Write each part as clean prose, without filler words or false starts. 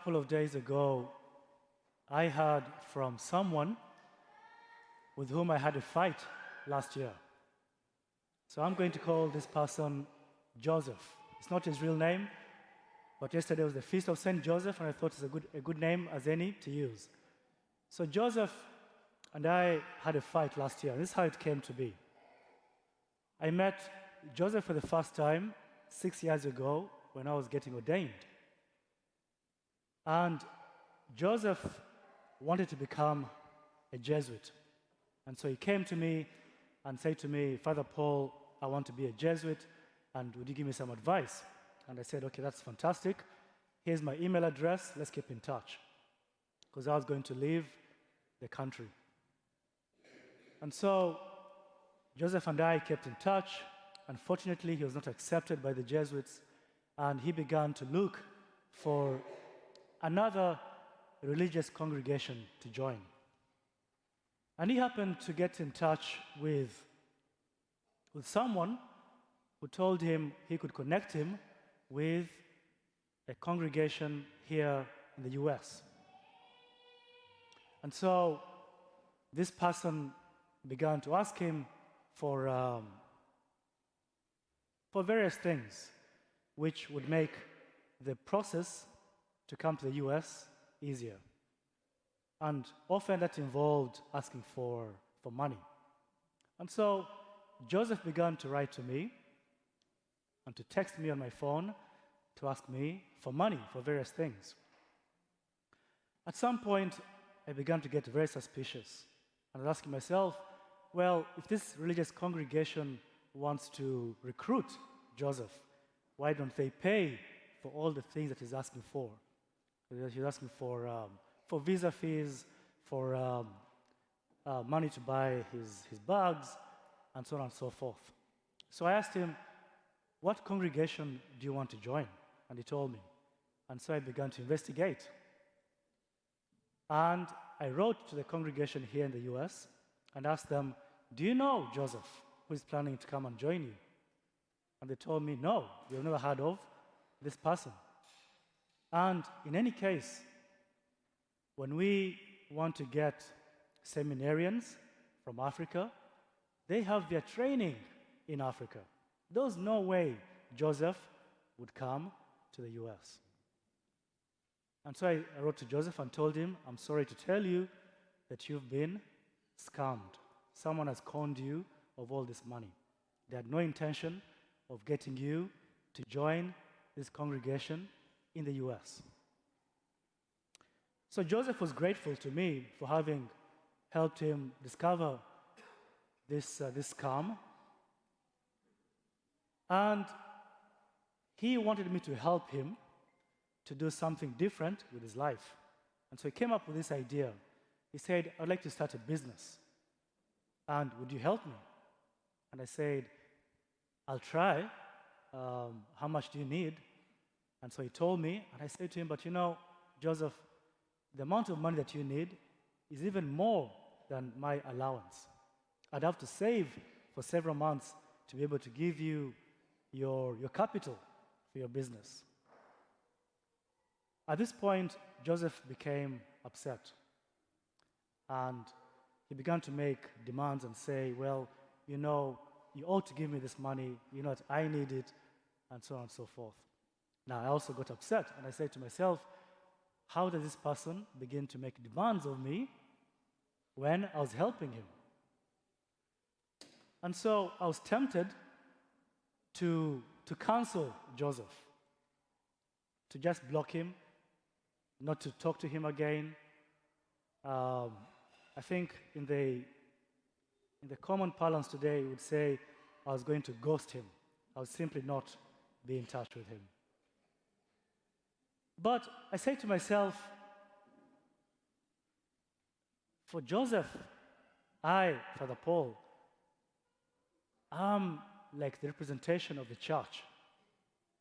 couple of days ago, I heard from someone with whom I had a fight last year. So I'm going to call this person Joseph. It's not his real name, but yesterday was the feast of Saint Joseph, and I thought it's a good name as any to use. So Joseph and I had a fight last year. This is how it came to be. I met Joseph for the first time 6 years ago when I was getting ordained. And Joseph wanted to become a Jesuit. And so he came to me and said to me, Father Paul, I want to be a Jesuit, and would you give me some advice? And I said, okay, that's fantastic. Here's my email address. Let's keep in touch. Because I was going to leave the country. And so Joseph and I kept in touch. Unfortunately, he was not accepted by the Jesuits, and he began to look for another religious congregation to join. And he happened to get in touch with someone who told him he could connect him with a congregation here in the US. And so this person began to ask him for various things which would make the process to come to the US easier. And often that involved asking for money. And so Joseph began to write to me and to text me on my phone to ask me for money for various things. At some point, I began to get very suspicious. And I was asking myself, well, if this religious congregation wants to recruit Joseph, why don't they pay for all the things that he's asking for? He's asking for visa fees, for money to buy his bags, and so on and so forth. So I asked him, what congregation do you want to join? And he told me. And so I began to investigate. And I wrote to the congregation here in the US and asked them, do you know Joseph, who is planning to come and join you? And they told me, no, we've never heard of this person. And in any case, when we want to get seminarians from Africa, they have their training in Africa. There's no way Joseph would come to the US. And so I wrote to Joseph and told him, I'm sorry to tell you that you've been scammed. Someone has conned you of all this money. They had no intention of getting you to join this congregation in the US. So Joseph was grateful to me for having helped him discover this scam. And he wanted me to help him to do something different with his life. And so he came up with this idea. He said, I'd like to start a business. And would you help me? And I said, I'll try. How much do you need? And so he told me, and I said to him, but you know, Joseph, the amount of money that you need is even more than my allowance. I'd have to save for several months to be able to give you your capital for your business. At this point, Joseph became upset. And he began to make demands and say, well, you know, you ought to give me this money, you know that I need it, and so on and so forth. Now, I also got upset, and I said to myself, how does this person begin to make demands of me when I was helping him? And so I was tempted to cancel Joseph, to just block him, not to talk to him again. I think in the common parlance today, we would say I was going to ghost him. I would simply not be in touch with him. But I say to myself, for Joseph, I, Father Paul, I'm like the representation of the church.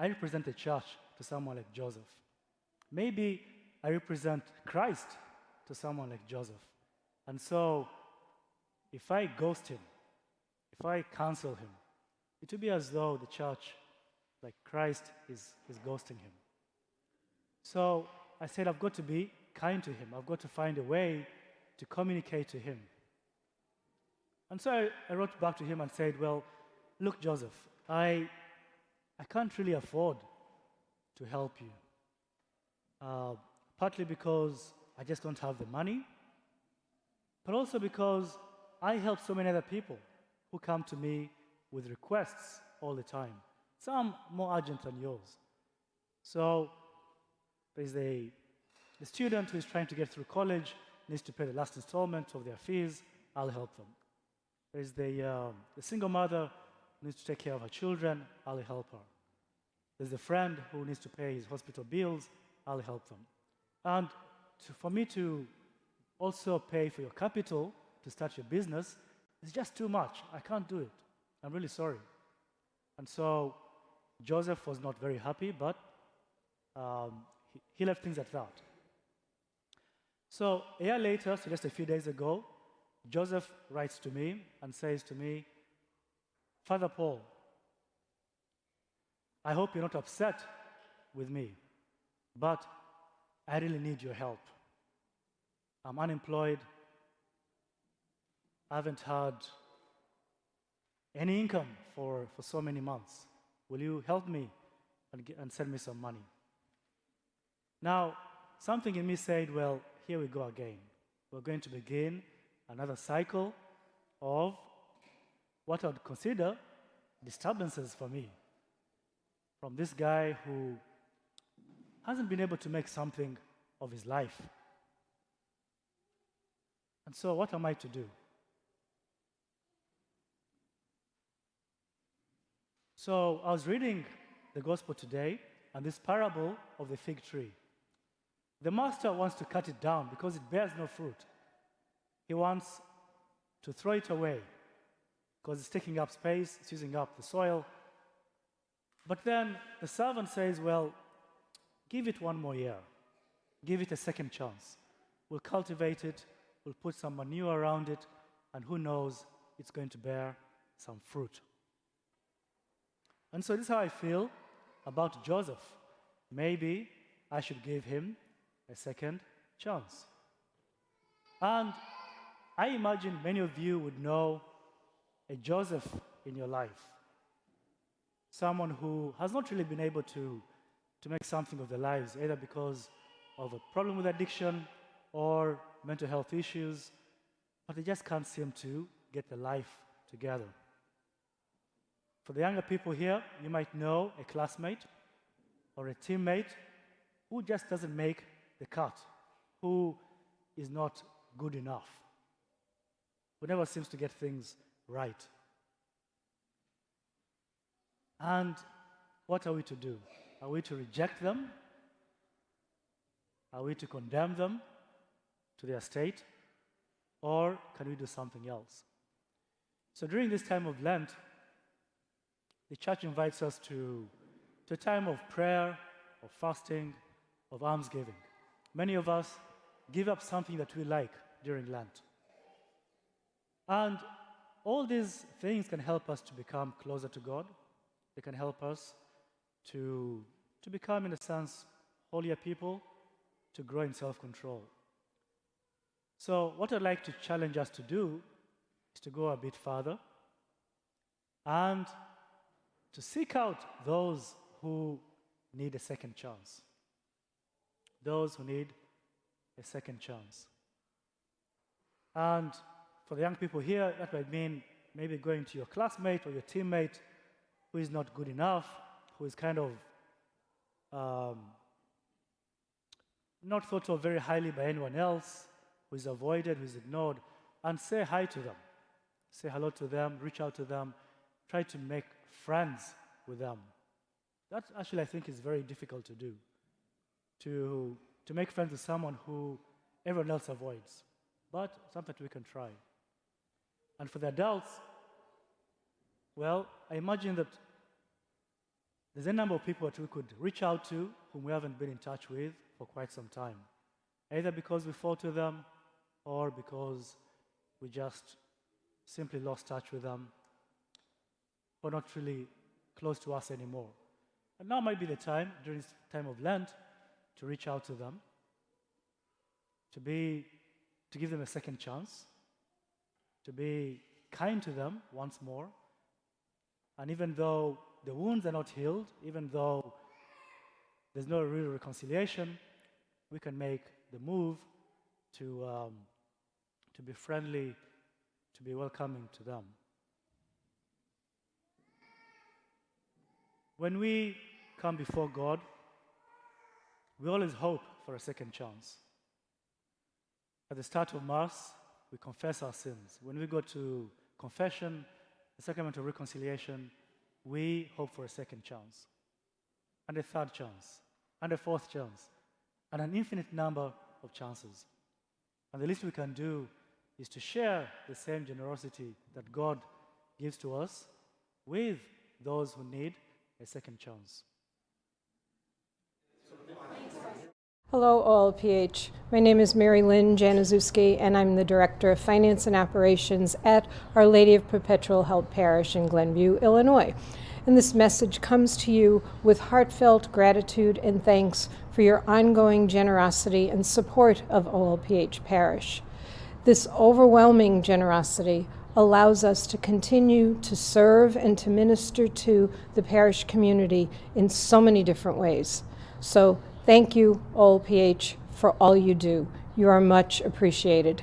I represent the church to someone like Joseph. Maybe I represent Christ to someone like Joseph. And so, if I ghost him, if I cancel him, it will be as though the church, like Christ, is ghosting him. So I said, I've got to be kind to him. I've got to find a way to communicate to him. And so I wrote back to him and said, well, look, Joseph, I can't really afford to help you. Partly because I just don't have the money, but also because I help so many other people who come to me with requests all the time, some more urgent than yours. So there's the student who is trying to get through college, needs to pay the last installment of their fees, I'll help them. There's the single mother who needs to take care of her children, I'll help her. There's a friend who needs to pay his hospital bills, I'll help them. And for me to also pay for your capital to start your business is just too much. I can't do it. I'm really sorry. And so Joseph was not very happy, but he left things at that. So a year later, so just a few days ago, Joseph writes to me and says to me, Father Paul, I hope you're not upset with me, but I really need your help. I'm unemployed. I haven't had any income for so many months. Will you help me and send me some money? Now, something in me said, well, here we go again. We're going to begin another cycle of what I would consider disturbances for me. From this guy who hasn't been able to make something of his life. And so what am I to do? So I was reading the gospel today and this parable of the fig tree. The master wants to cut it down because it bears no fruit. He wants to throw it away because it's taking up space, it's using up the soil. But then the servant says, well, give it one more year. Give it a second chance. We'll cultivate it, we'll put some manure around it, and who knows, it's going to bear some fruit. And so this is how I feel about Joseph. Maybe I should give him a second chance. And I imagine many of you would know a Joseph in your life. Someone who has not really been able to make something of their lives, either because of a problem with addiction or mental health issues, but they just can't seem to get their life together. For the younger people here, you might know a classmate or a teammate who just doesn't make the cut, who is not good enough, who never seems to get things right. And what are we to do? Are we to reject them? Are we to condemn them to their state? Or can we do something else? So during this time of Lent, the church invites us to a time of prayer, of fasting, of almsgiving. Many of us give up something that we like during Lent. And all these things can help us to become closer to God. They can help us to become, in a sense, holier people, to grow in self-control. So what I'd like to challenge us to do is to go a bit further and to seek out those who need a second chance. Those who need a second chance. And for the young people here, that might mean maybe going to your classmate or your teammate who is not good enough, who is kind of not thought of very highly by anyone else, who is avoided, who is ignored, and say hi to them. Say hello to them, reach out to them, try to make friends with them. That actually I think is very difficult to do, to make friends with someone who everyone else avoids. But something we can try. And for the adults, well, I imagine that there's a number of people that we could reach out to whom we haven't been in touch with for quite some time, either because we fall to them or because we just simply lost touch with them or not really close to us anymore. And now might be the time, during this time of Lent, to reach out to them, to give them a second chance, to be kind to them once more. And even though the wounds are not healed, even though there's no real reconciliation, we can make the move to be friendly, to be welcoming to them. When we come before God, we always hope for a second chance. At the start of Mass, we confess our sins. When we go to confession, the sacrament of reconciliation, we hope for a second chance, and a third chance, and a fourth chance, and an infinite number of chances. And the least we can do is to share the same generosity that God gives to us with those who need a second chance. Hello, OLPH. My name is Mary Lynn Januszewski, and I'm the Director of Finance and Operations at Our Lady of Perpetual Help Parish in Glenview, Illinois. And this message comes to you with heartfelt gratitude and thanks for your ongoing generosity and support of OLPH Parish. This overwhelming generosity allows us to continue to serve and to minister to the parish community in so many different ways. So thank you, OLPH, for all you do. You are much appreciated.